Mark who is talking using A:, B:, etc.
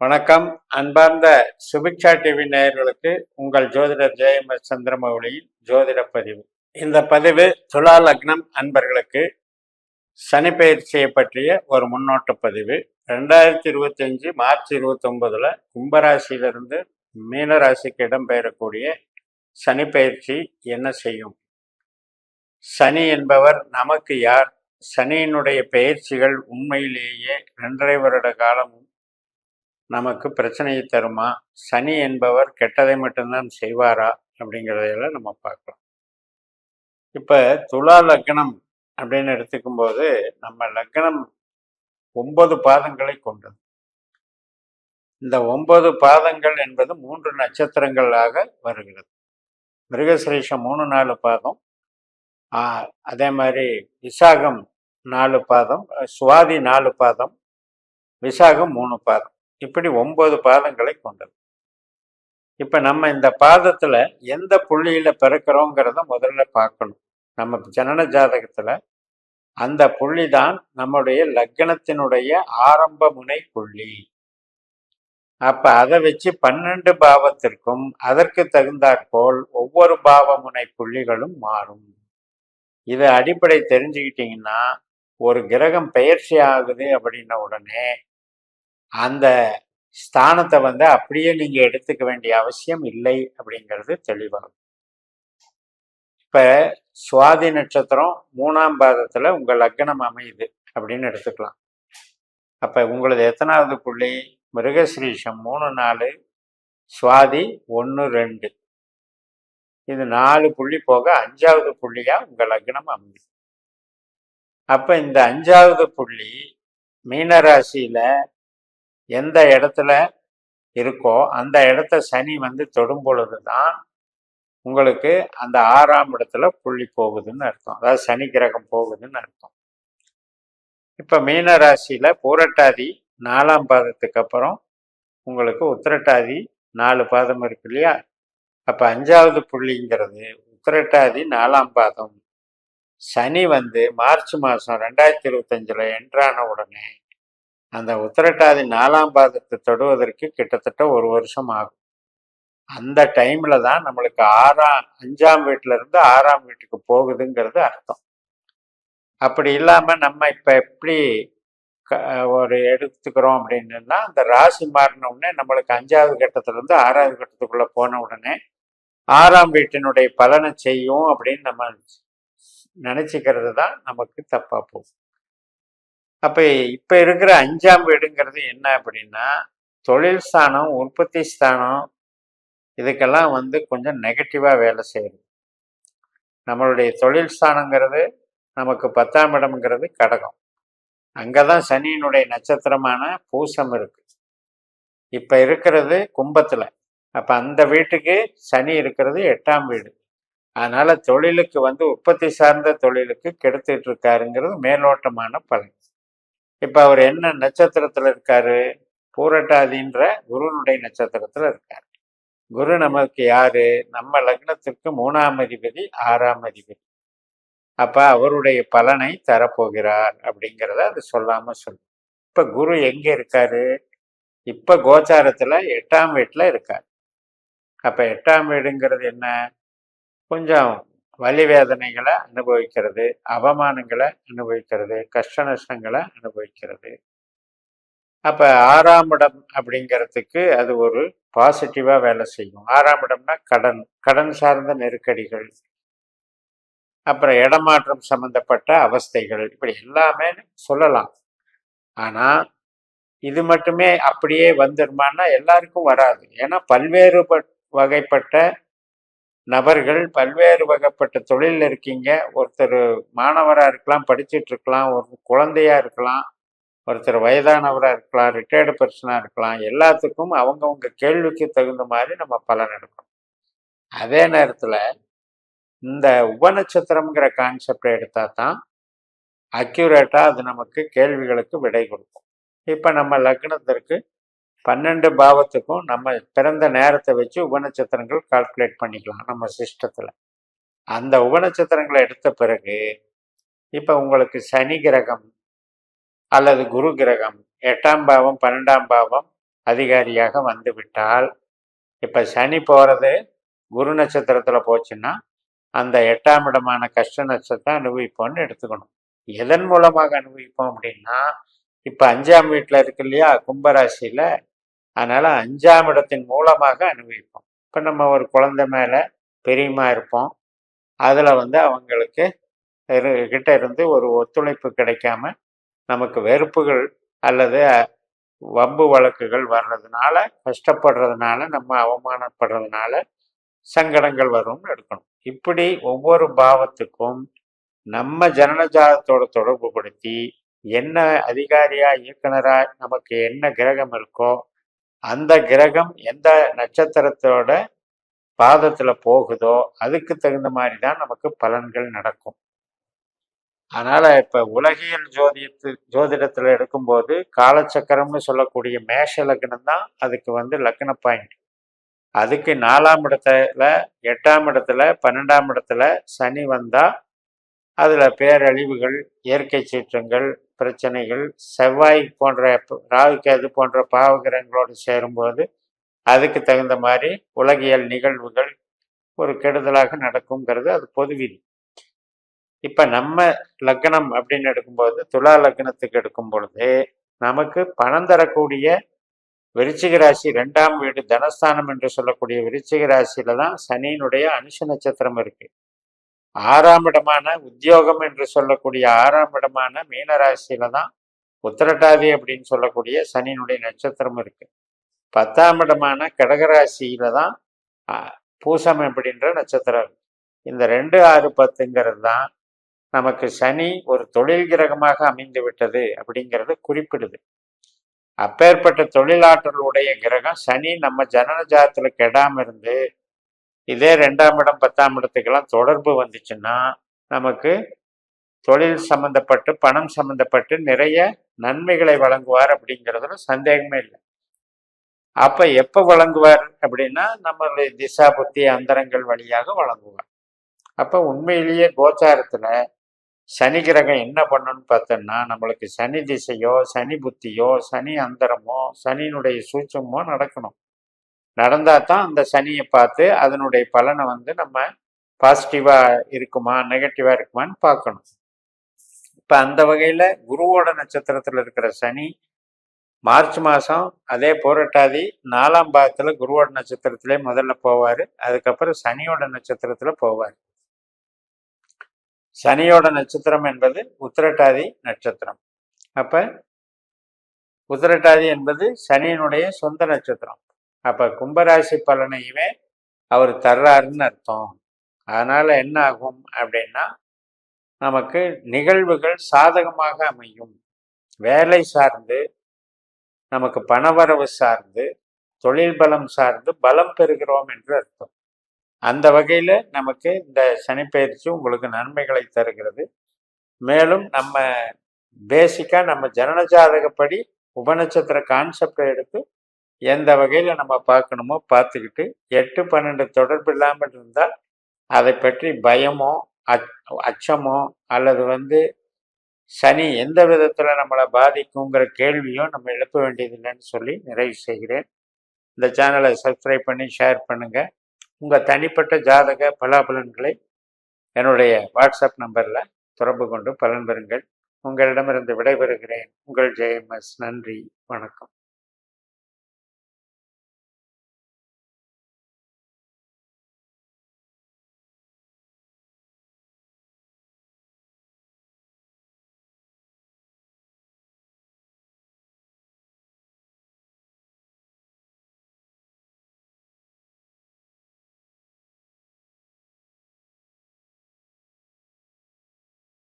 A: வணக்கம். அன்பார்ந்த சுபிக்ஷா டிவி நேயர்களுக்கு உங்கள் ஜோதிடர் ஜெயமஸ் சந்திரமௌலியின் ஜோதிட பதிவு. இந்த பதிவு துலா லக்னம் அன்பர்களுக்கு சனி பயிற்சியை பற்றிய ஒரு முன்னோட்ட பதிவு. 2025 மார்ச் 29 கும்பராசியிலிருந்து மீனராசிக்கு இடம்பெயரக்கூடிய சனி பயிற்சி என்ன செய்யும்? சனி என்பவர் நமக்கு யார்? சனியினுடைய பயிற்சிகள் உண்மையிலேயே 2.5 வருட காலமும் நமக்கு பிரச்சனையை தருமா? சனி என்பவர் கெட்டதை மட்டும்தான் செய்வாரா? அப்படிங்கிறதையெல்லாம் நம்ம பார்க்கலாம். இப்போ துலா லக்னம் அப்படின்னு எடுத்துக்கும் போது நம்ம லக்னம் 9 பாதங்களை கொண்டது. இந்த 9 பாதங்கள் என்பது 3 நட்சத்திரங்களாக வருகிறது. மிருகசிரீஷம் 3-4 பாதம், அதே மாதிரி விசாகம் 4 பாதம், சுவாதி 4 பாதம், விசாகம் 3 பாதம், இப்படி 9 பாதங்களை கொண்டது. இப்ப நம்ம இந்த பாதத்துல எந்த புள்ளியில பிறக்கிறோங்கிறத முதல்ல பார்க்கணும். நம்ம ஜனன ஜாதகத்துல அந்த புள்ளி தான் நம்முடைய லக்னத்தினுடைய ஆரம்ப முனை புள்ளி. அப்ப அதை வச்சு 12 பாவத்திற்கும் அதற்கு தகுந்தாற்போல் ஒவ்வொரு பாவ முனை புள்ளிகளும் மாறும். இதை அடிப்படை தெரிஞ்சுக்கிட்டீங்கன்னா, ஒரு கிரகம் பெயர்ச்சி ஆகுது அப்படின்ன உடனே அந்த ஸ்தானத்தை அப்படியே நீங்க எடுத்துக்க வேண்டிய அவசியம் இல்லை அப்படிங்கிறது தெளிவாகும். இப்ப சுவாதி நட்சத்திரம் 3ஆம் பாதத்துல உங்க லக்னம் அமையுது அப்படின்னு எடுத்துக்கலாம். அப்ப உங்களது எத்தனாவது புள்ளி? மிருகசிரீஷம் 3-4, சுவாதி 1-2, இது 4 புள்ளி போக 5ஆவது புள்ளியா உங்க லக்னம் அமையுது. அப்ப இந்த 5ஆவது புள்ளி மீனராசியில எந்த இடத்துல இருக்கோ அந்த இடத்த சனி தொடும் பொழுதுதான் உங்களுக்கு அந்த 6ஆம் இடத்துல புள்ளி போகுதுன்னு அர்த்தம். அதாவது சனி கிரகம் போகுதுன்னு அர்த்தம். இப்ப மீன ராசியில பூரட்டாதி 4ஆம் பாதத்துக்கு அப்புறம் உங்களுக்கு உத்திரட்டாதி 4 பாதம் இருக்கு இல்லையா? அப்ப 5ஆவது புள்ளிங்கிறது உத்திரட்டாதி 4ஆம் பாதம். சனி மார்ச் மாசம் 2025 என்ட்ரான உடனே அந்த உத்திரட்டாதி 4ஆம் பாதத்தை தொடுவதற்கு கிட்டத்தட்ட 1 வருஷம் ஆகும். அந்த டைம்ல தான் நம்மளுக்கு 5ஆம் வீட்டுல இருந்து 6ஆம் வீட்டுக்கு போகுதுங்கிறது அர்த்தம். அப்படி இல்லாம நம்ம இப்ப எப்படி ஒரு எடுத்துக்கிறோம் அப்படின்னா, அந்த ராசி மாறின உடனே நம்மளுக்கு 5ஆவது கட்டத்துல இருந்து 6ஆவது கட்டத்துக்குள்ள போன உடனே 6ஆம் வீட்டினுடைய பலனை செய்யும் அப்படின்னு நம்ம நினைச்சுக்கிறது தான் நமக்கு தப்பா போகும். அப்ப இப்ப இருக்கிற 5ஆம் வீடுங்கிறது என்ன அப்படின்னா, தொழில் ஸ்தானம், உற்பத்தி ஸ்தானம், இதுக்கெல்லாம் கொஞ்சம் நெகட்டிவா வேலை செய்யுது. நம்மளுடைய தொழில் ஸ்தானங்கிறது நமக்கு 10ஆம் இடம்ங்கிறது கடகம். அங்கதான் சனியினுடைய நட்சத்திரமான பூசம் இருக்கு. இப்ப இருக்கிறது கும்பத்துல. அப்ப அந்த வீட்டுக்கு சனி இருக்கிறது 8ஆம் வீடு. அதனால தொழிலுக்கு உற்பத்தி சார்ந்த தொழிலுக்கு கெடுத்துட்டு இருக்காருங்கிறது மேலோட்டமான பலன். இப்ப அவர் என்ன நட்சத்திரத்துல இருக்காரு? பூரட்டாதின்ற குருனுடைய நட்சத்திரத்துல இருக்காரு. குரு நமக்கு யாரு? நம்ம லக்னத்திற்கு 3ஆம் அதிபதி, 6ஆம் அதிபதி. அப்ப அவருடைய பலனை தரப்போகிறார் அப்படிங்கிறத அது சொல்லாம சொல்லும். இப்ப குரு எங்க இருக்காரு? இப்ப கோச்சாரத்துல 8ஆம் வீட்டுல இருக்காரு. அப்ப 8ஆம் வீடுங்கிறது என்ன? கொஞ்சம் வலி வேதனைகளை அனுபவிக்கிறது, அவமானங்களை அனுபவிக்கிறது, கஷ்ட நஷ்டங்களை அனுபவிக்கிறது. அப்ப 6ஆம் இடம் அப்படிங்கிறதுக்கு அது ஒரு பாசிட்டிவா வேலை செய்யும். 6ஆம் இடம்னா கடன் சார்ந்த நெருக்கடிகள், அப்புறம் இடமாற்றம் சம்பந்தப்பட்ட அவஸ்தைகள், இப்படி எல்லாமே சொல்லலாம். ஆனா இது மட்டுமே அப்படியே வந்துருமான்னா எல்லாருக்கும் வராது. ஏன்னா பல்வேறு வகைப்பட்ட நபர்கள், பல்வேறு வகைப்பட்ட தொழில் இருக்கீங்க. ஒருத்தர் மாணவராக இருக்கலாம், படிச்சுட்டு இருக்கலாம், ஒரு குழந்தையா இருக்கலாம், ஒருத்தர் வயதானவராக இருக்கலாம், ரிட்டையர்டு பர்சனாக இருக்கலாம். எல்லாத்துக்கும் அவங்கவுங்க கேள்விக்கு தகுந்த மாதிரி நம்ம பலன் எடுக்கணும். அதே நேரத்தில் இந்த உபநட்சத்திரம்ங்கிற கான்செப்டை எடுத்தா தான் அக்யூரேட்டாக அது நமக்கு கேள்விகளுக்கு விடை கொடுக்கும். இப்போ நம்ம லக்னத்திற்கு 12 பாவத்துக்கும் நம்ம பிறந்த நேரத்தை வச்சு உபநட்சத்திரங்கள் கால்குலேட் பண்ணிக்கலாம் நம்ம சிஸ்டத்தில். அந்த உபநட்சத்திரங்களை எடுத்த பிறகு இப்போ உங்களுக்கு சனி கிரகம் அல்லது குரு கிரகம் 8ஆம் பாவம், 12ஆம் பாவம், அதிகாரியாக வந்து விட்டால், இப்போ சனி போகிறது குரு நட்சத்திரத்தில் போச்சுன்னா அந்த 8ஆம் இடமான கஷ்ட நட்சத்திரம் அனுபவிப்போம்னு எடுத்துக்கணும். எதன் மூலமாக அனுபவிப்போம் அப்படின்னா, இப்போ 5ஆம் வீட்டில் இருக்கு இல்லையா கும்பராசியில், அதனால் 5ஆம் இடத்தின் மூலமாக அனுபவிப்போம். இப்போ நம்ம ஒரு குழந்தை மேலே பெரியமா இருப்போம், அதில் அவங்களுக்கு கிட்ட இருந்து ஒரு ஒத்துழைப்பு கிடைக்காம நமக்கு வெறுப்புகள் அல்லது வம்பு வழக்குகள் வர்றதுனால, கஷ்டப்படுறதுனால, நம்ம அவமானப்படுறதுனால சங்கடங்கள் வரும்னு எடுக்கணும். இப்படி ஒவ்வொரு பாவத்துக்கும் நம்ம ஜனனஜாதத்தோட தொடர்பு படுத்தி என்ன அதிகாரியா இயக்குனரா நமக்கு என்ன கிரகம் இருக்கோ அந்த கிரகம் எந்த நட்சத்திரத்தோட பாதத்துல போகுதோ அதுக்கு தகுந்த மாதிரி தான் நமக்கு பலன்கள் நடக்கும். அதனால இப்ப உலகியல் ஜோதிடத்துல எடுக்கும்போது காலச்சக்கரம்னு சொல்லக்கூடிய மேஷ லக்னம் தான் அதுக்கு லக்ன பாயிண்ட். அதுக்கு 4ஆம் இடத்துல 8ஆம் இடத்துல 12ஆம் இடத்துல சனி வந்தா அதுல பேரழிவுகள், இயற்கை சீற்றங்கள், பிரச்சனைகள், செவ்வாய் போன்ற ராகு கேது போன்ற பாவகிரகங்களோடு சேரும்போது அதுக்கு தகுந்த மாதிரி உலகியல் நிகழ்வுகள் ஒரு கெடுதலாக நடக்குங்கிறது அது பொது விதி. இப்ப நம்ம லக்னம் அப்படின்னு எடுக்கும்போது துலா லக்னத்துக்கு எடுக்கும் பொழுது நமக்கு பணம் தரக்கூடிய விருச்சிக ராசி 2ஆம் வீடு தனஸ்தானம் என்று சொல்லக்கூடிய விருச்சிக ராசியில தான் சனியினுடைய அனுஷ நட்சத்திரம் இருக்கு. 6ஆம் இடமான உத்தியோகம் என்று சொல்லக்கூடிய 6ஆம் இடமான மீனராசியில தான் உத்திரட்டாதி அப்படின்னு சொல்லக்கூடிய சனியினுடைய நட்சத்திரம் இருக்கு. 10ஆம் இடமான கடகராசியில தான் பூசம் அப்படின்ற நட்சத்திரம் இருக்கு. இந்த 2, 6, 10ங்கிறது தான் நமக்கு சனி ஒரு தொழில் கிரகமாக அமைந்து விட்டது அப்படிங்கிறது குறிப்பிடுது. அப்பேற்பட்ட தொழிலாற்றலுடைய கிரகம் சனி நம்ம ஜனன ஜாதத்துல கெடாம இருந்து இதே 2ஆம் இடம் 10ஆம் இடத்துக்கெல்லாம் தொடர்பு வந்துச்சுன்னா நமக்கு தொழில் சம்பந்தப்பட்டு பணம் சம்பந்தப்பட்டு நிறைய நன்மைகளை வழங்குவார் அப்படிங்கிறதுல சந்தேகமே இல்லை. அப்ப எப்ப வழங்குவார் அப்படின்னா நம்மளுடைய திசா புத்தி அந்தரங்கள் வழியாக வழங்குவார். அப்ப உண்மையிலேயே கோச்சாரத்துல சனி கிரகம் என்ன பண்ணணும்னு பார்த்தோம்னா நம்மளுக்கு சனி திசையோ சனி புத்தியோ சனி அந்தரமோ சனியினுடைய சூட்சமோ நடக்கணும். நடந்தா தான் அந்த சனியை பார்த்து அதனுடைய பலனை நம்ம பாசிட்டிவா இருக்குமா நெகட்டிவா இருக்குமான்னு பார்க்கணும். இப்ப அந்த வகையில குருவோட நட்சத்திரத்துல இருக்கிற சனி மார்ச் மாசம் அதே புரட்டாதி 4ஆம் பாகத்துல குருவோட நட்சத்திரத்திலே முதல்ல போவாரு. அதுக்கப்புறம் சனியோட நட்சத்திரத்துல போவார். சனியோட நட்சத்திரம் என்பது உத்திரட்டாதி நட்சத்திரம். அப்ப உத்திரட்டாதி என்பது சனியினுடைய சொந்த நட்சத்திரம். அப்ப கும்பராசி பலனையுமே அவர் தர்றாருன்னு அர்த்தம். அதனால என்ன ஆகும் அப்படின்னா நமக்கு நிகழ்வுகள் சாதகமாக அமையும். வேலை சார்ந்து நமக்கு பணவரவு சார்ந்து தொழில் பலம் சார்ந்து பலம் பெறுகிறோம் என்று அர்த்தம். அந்த வகையில நமக்கு இந்த சனிப்பெயர்ச்சி உங்களுக்கு நன்மைகளை தருகிறது. மேலும் நம்ம பேசிக்கா நம்ம ஜனன ஜாதகப்படி உபநட்சத்திர கான்செப்டை எடுத்து எந்த வகையில நம்ம பார்க்கணுமோ பார்த்துக்கிட்டு 8, 12 தொடர்பு இல்லாமல் இருந்தால் அதை பற்றி பயமோ அச்சமோ அல்லது சனி எந்த விதத்துல நம்மளை பாதிக்குங்கிற கேள்வியோ நம்ம எழுப்ப வேண்டியதில்லைன்னு சொல்லி நிறைவு செய்கிறேன். இந்த சேனலை சப்ஸ்கிரைப் பண்ணி ஷேர் பண்ணுங்க. உங்க தனிப்பட்ட ஜாதக பலாபலன்களை என்னுடைய வாட்ஸ்அப் நம்பர்ல தொடர்பு கொண்டு பலன் பெறுங்கள். உங்களிடமிருந்து விடைபெறுகிறேன். உங்கள் JMS. நன்றி, வணக்கம்.